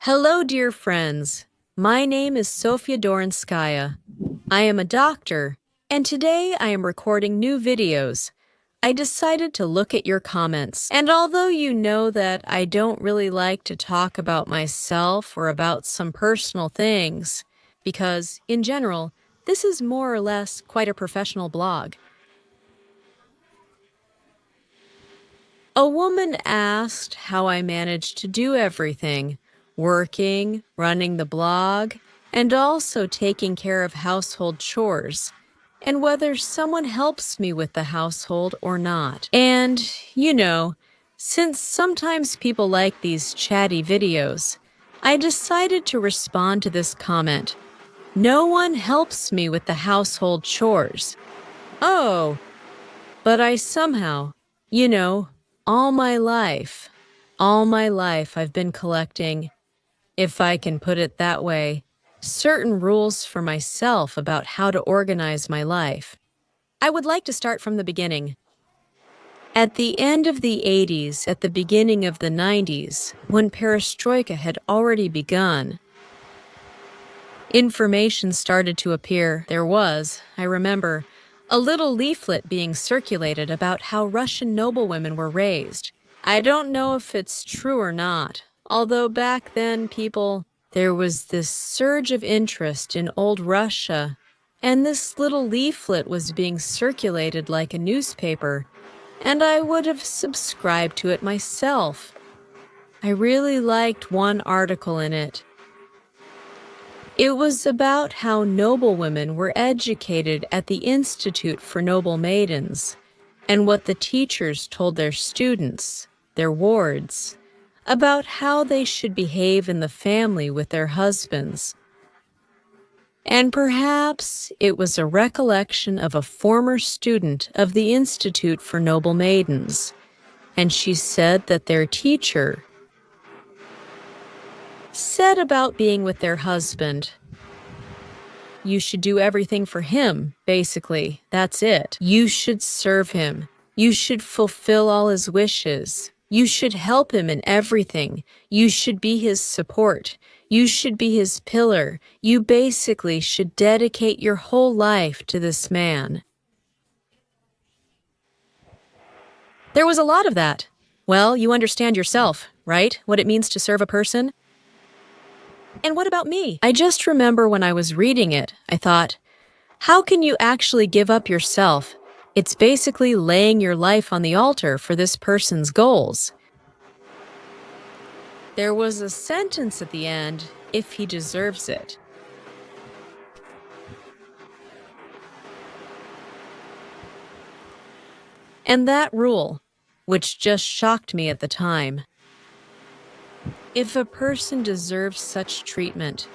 Hello, dear friends. My name is Sofia Dorinskaya. I am a doctor, and today I am recording new videos. I decided to look at your comments, and although you know that I don't really like to talk about myself or about some personal things, because, in general, this is more or less quite a professional blog. A woman asked how I managed to do everything, working, running the blog, and also taking care of household chores, and whether someone helps me with the household or not. And, since sometimes people like these chatty videos, I decided to respond to this comment. No one helps me with the household chores. Oh, but I somehow, all my life I've been collecting, if I can put it that way, certain rules for myself about how to organize my life. I would like to start from the beginning. At the end of the 80s, at the beginning of the 90s, when perestroika had already begun, information started to appear. There was, I remember, a little leaflet being circulated about how Russian noblewomen were raised. I don't know if it's true or not, although back then there was this surge of interest in old Russia, and this little leaflet was being circulated like a newspaper, and I would have subscribed to it myself. I really liked one article in it. It was about how noblewomen were educated at the Institute for Noble Maidens, and what the teachers told their students, their wards, about how they should behave in the family with their husbands. And perhaps it was a recollection of a former student of the Institute for Noble Maidens, and she said that their teacher said about being with their husband, you should do everything for him, basically. That's it. You should serve him. You should fulfill all his wishes. You should help him in everything. You should be his support. You should be his pillar. You basically should dedicate your whole life to this man. There was a lot of that. Well, you understand yourself, right? What it means to serve a person? And what about me? I just remember when I was reading it, I thought, how can you actually give up yourself? It's basically laying your life on the altar for this person's goals. There was a sentence at the end, if he deserves it. And that rule, which just shocked me at the time. If a person deserves such treatment.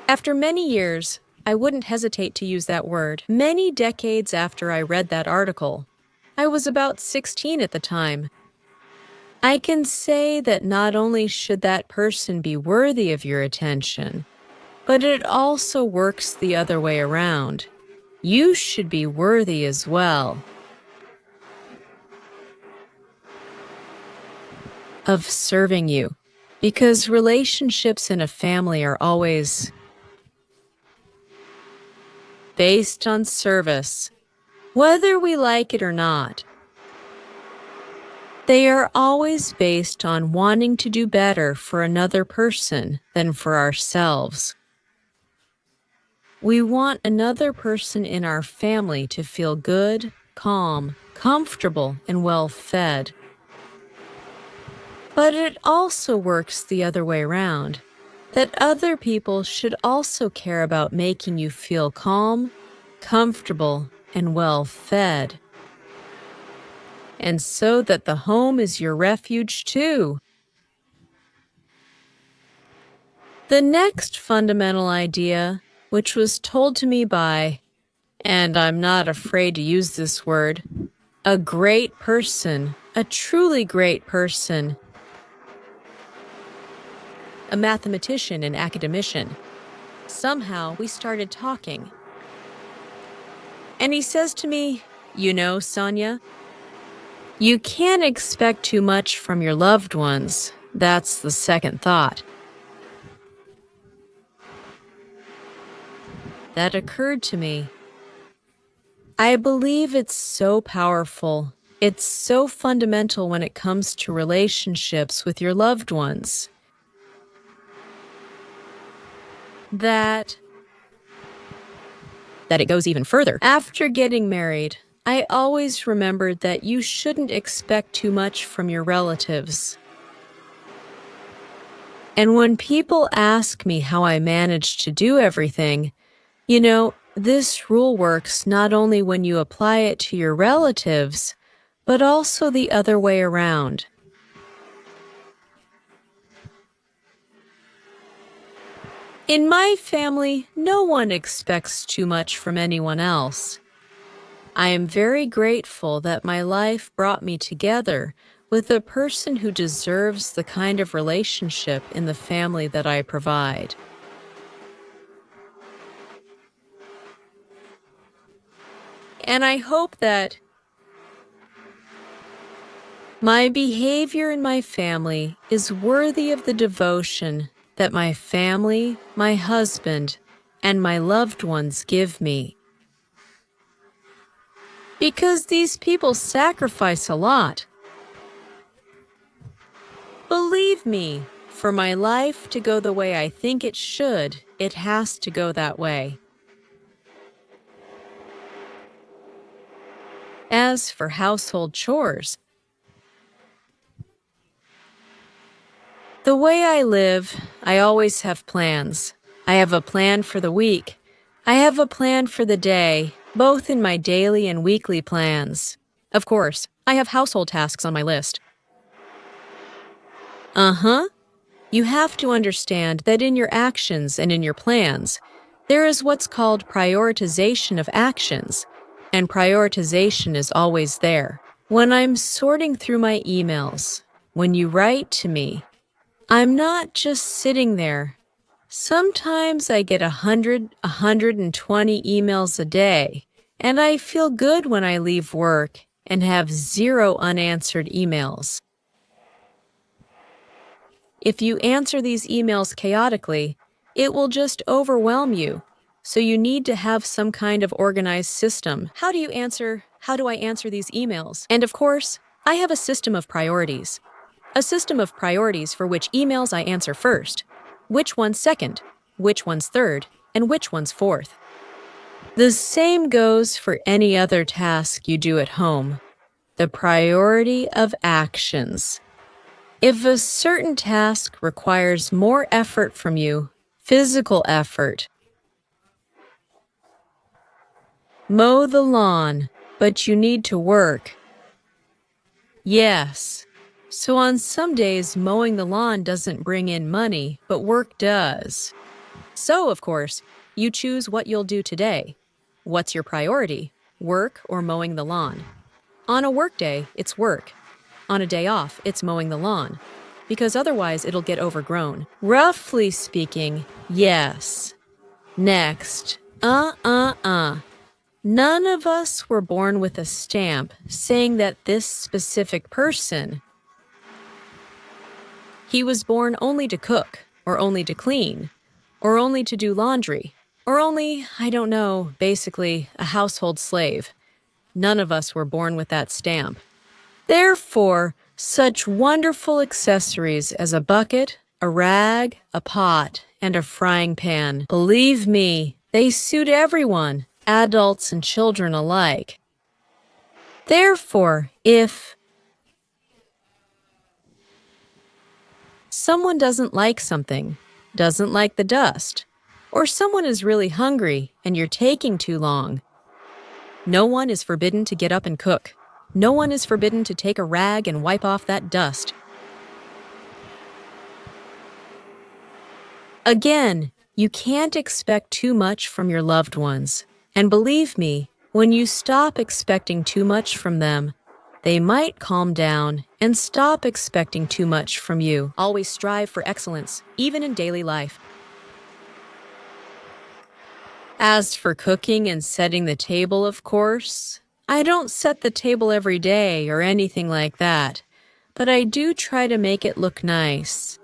After many years, I wouldn't hesitate to use that word. Many decades after I read that article, I was about 16 at the time. I can say that not only should that person be worthy of your attention, but it also works the other way around. You should be worthy as well of serving you, because relationships in a family are always based on service, whether we like it or not. They are always based on wanting to do better for another person than for ourselves. We want another person in our family to feel good, calm, comfortable, and well-fed. But it also works the other way around, that other people should also care about making you feel calm, comfortable, and well-fed. And so that the home is your refuge too. The next fundamental idea, which was told to me by, and I'm not afraid to use this word, a great person, a truly great person, a mathematician and academician. Somehow we started talking. And he says to me, you know, Sonia, You can't expect too much from your loved ones. That's the second thought that occurred to me. I believe it's so powerful. It's so fundamental when it comes to relationships with your loved ones that it goes even further. After getting married, I always remembered that you shouldn't expect too much from your relatives. And when people ask me how I managed to do everything, this rule works not only when you apply it to your relatives, but also the other way around. In my family, no one expects too much from anyone else. I am very grateful that my life brought me together with a person who deserves the kind of relationship in the family that I provide. And I hope that my behavior in my family is worthy of the devotion that my family, my husband, and my loved ones give me. Because these people sacrifice a lot. Believe me, for my life to go the way I think it should, it has to go that way. As for household chores, the way I live, I always have plans. I have a plan for the week. I have a plan for the day, both in my daily and weekly plans. Of course, I have household tasks on my list. You have to understand that in your actions and in your plans, there is what's called prioritization of actions, and prioritization is always there. When I'm sorting through my emails, when you write to me, I'm not just sitting there. Sometimes I get 100, 120 emails a day, and I feel good when I leave work and have 0 unanswered emails. If you answer these emails chaotically, it will just overwhelm you. So you need to have some kind of organized system. How do I answer these emails? And of course, I have a system of priorities. A system of priorities for which emails I answer first, which one's second, which one's third, and which one's fourth. The same goes for any other task you do at home. The priority of actions. If a certain task requires more effort from you, physical effort, mow the lawn, but you need to work. Yes. So on some days, mowing the lawn doesn't bring in money, but work does. So, of course, you choose what you'll do today. What's your priority, work or mowing the lawn? On a work day, it's work. On a day off, it's mowing the lawn. Because otherwise it'll get overgrown. Roughly speaking, yes. Next, None of us were born with a stamp saying that this specific person, he was born only to cook, or only to clean, or only to do laundry, or only, basically a household slave. None of us were born with that stamp. Therefore, such wonderful accessories as a bucket, a rag, a pot, and a frying pan, believe me, they suit everyone, adults and children alike. Therefore, if someone doesn't like something, doesn't like the dust, or someone is really hungry and you're taking too long, no one is forbidden to get up and cook. No one is forbidden to take a rag and wipe off that dust. Again, you can't expect too much from your loved ones. And believe me, when you stop expecting too much from them, they might calm down and stop expecting too much from you. Always strive for excellence, even in daily life. As for cooking and setting the table, of course, I don't set the table every day or anything like that, but I do try to make it look nice.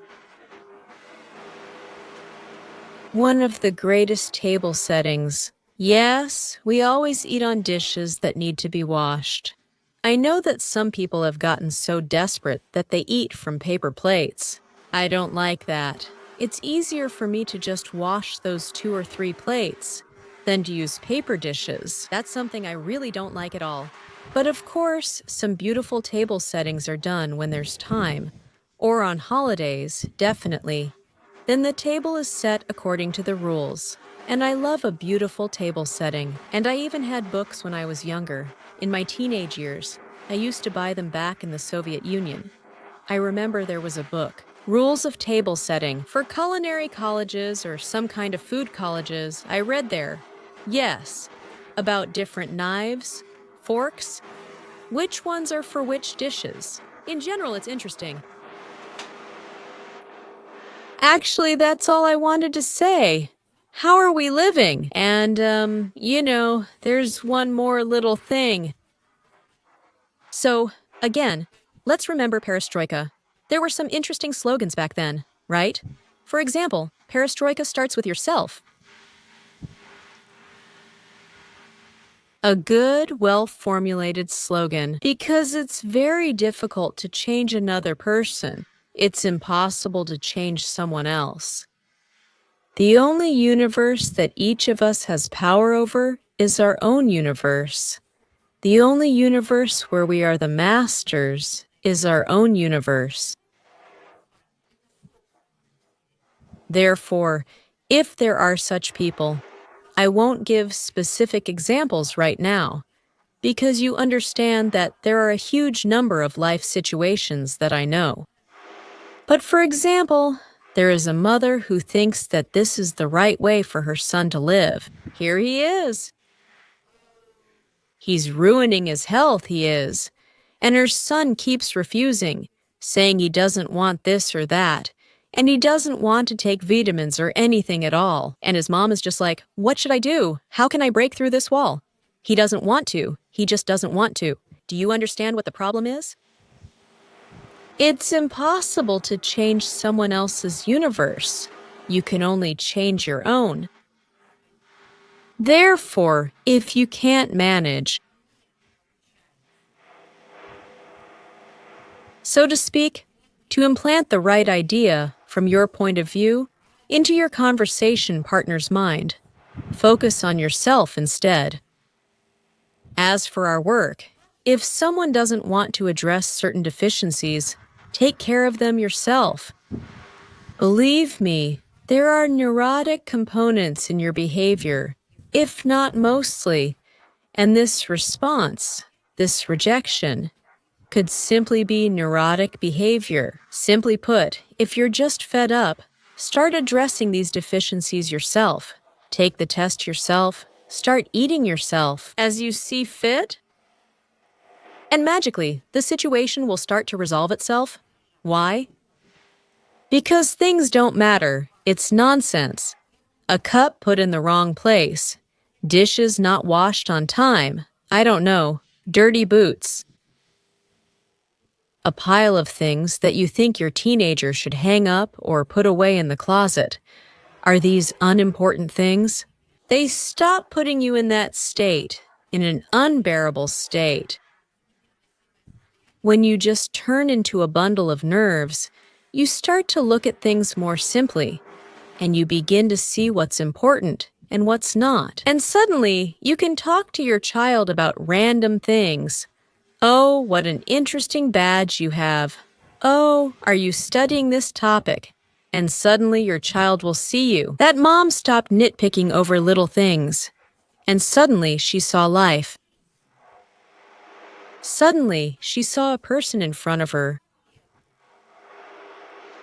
One of the greatest table settings. Yes, we always eat on dishes that need to be washed. I know that some people have gotten so desperate that they eat from paper plates. I don't like that. It's easier for me to just wash those 2 or 3 plates than to use paper dishes. That's something I really don't like at all. But of course, some beautiful table settings are done when there's time, or on holidays, definitely. Then the table is set according to the rules. And I love a beautiful table setting. And I even had books when I was younger. In my teenage years, I used to buy them back in the Soviet Union. I remember there was a book, Rules of Table Setting, for culinary colleges or some kind of food colleges. I read there. Yes, about different knives, forks, which ones are for which dishes. In general, it's interesting. Actually, that's all I wanted to say. How are we living? And, there's one more little thing. So, again, let's remember perestroika. There were some interesting slogans back then, right? For example, perestroika starts with yourself. A good, well-formulated slogan, because it's very difficult to change another person. It's impossible to change someone else. The only universe that each of us has power over is our own universe. The only universe where we are the masters is our own universe. Therefore, if there are such people, I won't give specific examples right now, because you understand that there are a huge number of life situations that I know. But for example, there is a mother who thinks that this is the right way for her son to live. Here he is. He's ruining his health, he is. And her son keeps refusing, saying he doesn't want this or that, and he doesn't want to take vitamins or anything at all. And his mom is just like, what should I do? How can I break through this wall? He doesn't want to. He just doesn't want to. Do you understand what the problem is? It's impossible to change someone else's universe. You can only change your own. Therefore, if you can't manage, so to speak, to implant the right idea from your point of view into your conversation partner's mind, focus on yourself instead. As for our work, if someone doesn't want to address certain deficiencies, take care of them yourself. Believe me, there are neurotic components in your behavior, if not mostly, and this response, this rejection, could simply be neurotic behavior. Simply put, if you're just fed up, start addressing these deficiencies yourself. Take the test yourself. Start eating yourself as you see fit. And magically, the situation will start to resolve itself. Why? Because things don't matter. It's nonsense. A cup put in the wrong place. Dishes not washed on time. I don't know. Dirty boots. A pile of things that you think your teenager should hang up or put away in the closet. Are these unimportant things? They stop putting you in that state, in an unbearable state. When you just turn into a bundle of nerves, you start to look at things more simply, and you begin to see what's important and what's not. And suddenly, you can talk to your child about random things. Oh, what an interesting badge you have. Oh, are you studying this topic? And suddenly your child will see you. That mom stopped nitpicking over little things. And suddenly she saw life. Suddenly she saw a person in front of her.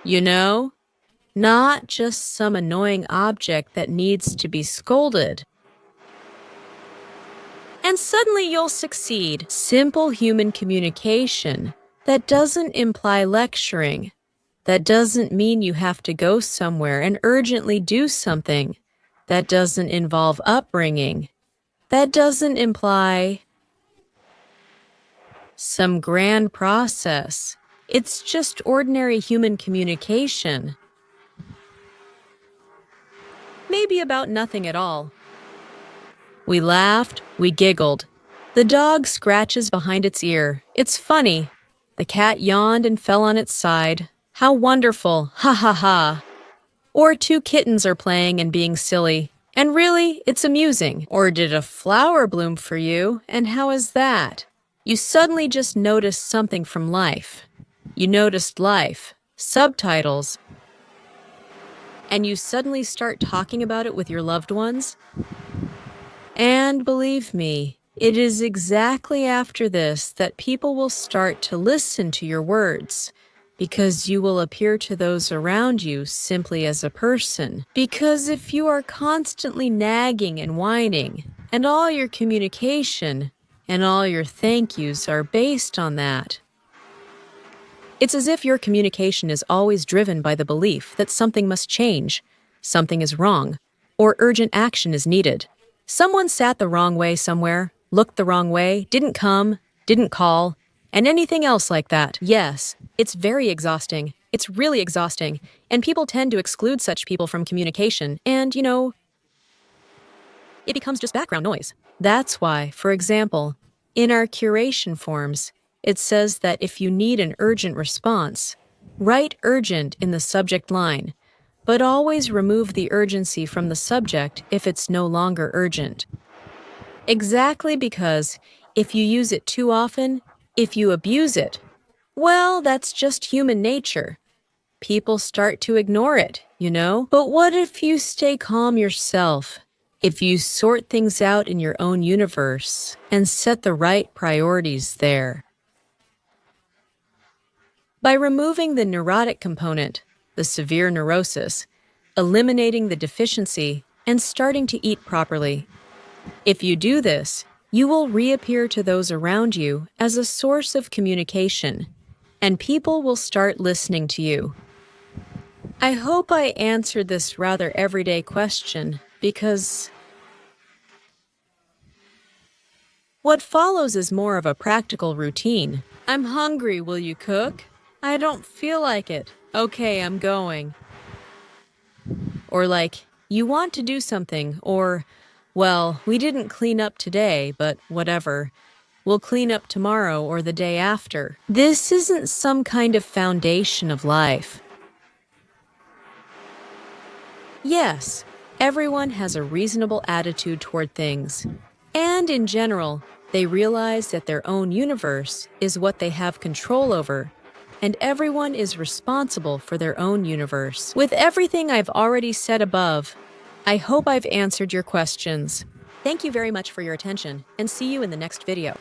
You know? Not just some annoying object that needs to be scolded. And suddenly you'll succeed. Simple human communication that doesn't imply lecturing. That doesn't mean you have to go somewhere and urgently do something. That doesn't involve upbringing. That doesn't imply some grand process. It's just ordinary human communication. Maybe about nothing at all. We laughed, we giggled. The dog scratches behind its ear. It's funny. The cat yawned and fell on its side. How wonderful, ha ha ha. Or two kittens are playing and being silly. And really, it's amusing. Or did a flower bloom for you, and how is that? You suddenly just noticed something from life. You noticed life, subtitles, and you suddenly start talking about it with your loved ones. And believe me, it is exactly after this that people will start to listen to your words, because you will appear to those around you simply as a person. Because if you are constantly nagging and whining, and all your communication and all your thank yous are based on that, it's as if your communication is always driven by the belief that something must change, something is wrong, or urgent action is needed. Someone sat the wrong way somewhere, looked the wrong way, didn't come, didn't call, and anything else like that. Yes, it's very exhausting. It's really exhausting, and people tend to exclude such people from communication, and, it becomes just background noise. That's why, for example, in our curation forms, it says that if you need an urgent response, write urgent in the subject line, but always remove the urgency from the subject if it's no longer urgent. Exactly because if you use it too often, if you abuse it, well, that's just human nature. People start to ignore it, But what if you stay calm yourself? If you sort things out in your own universe and set the right priorities there? By removing the neurotic component, the severe neurosis, eliminating the deficiency, and starting to eat properly. If you do this, you will reappear to those around you as a source of communication, and people will start listening to you. I hope I answered this rather everyday question, because what follows is more of a practical routine. I'm hungry, will you cook? I don't feel like it. Okay, I'm going. Or like, you want to do something, or, well, we didn't clean up today, but whatever. We'll clean up tomorrow or the day after. This isn't some kind of foundation of life. Yes, everyone has a reasonable attitude toward things. And in general, they realize that their own universe is what they have control over, and everyone is responsible for their own universe. With everything I've already said above, I hope I've answered your questions. Thank you very much for your attention, and see you in the next video.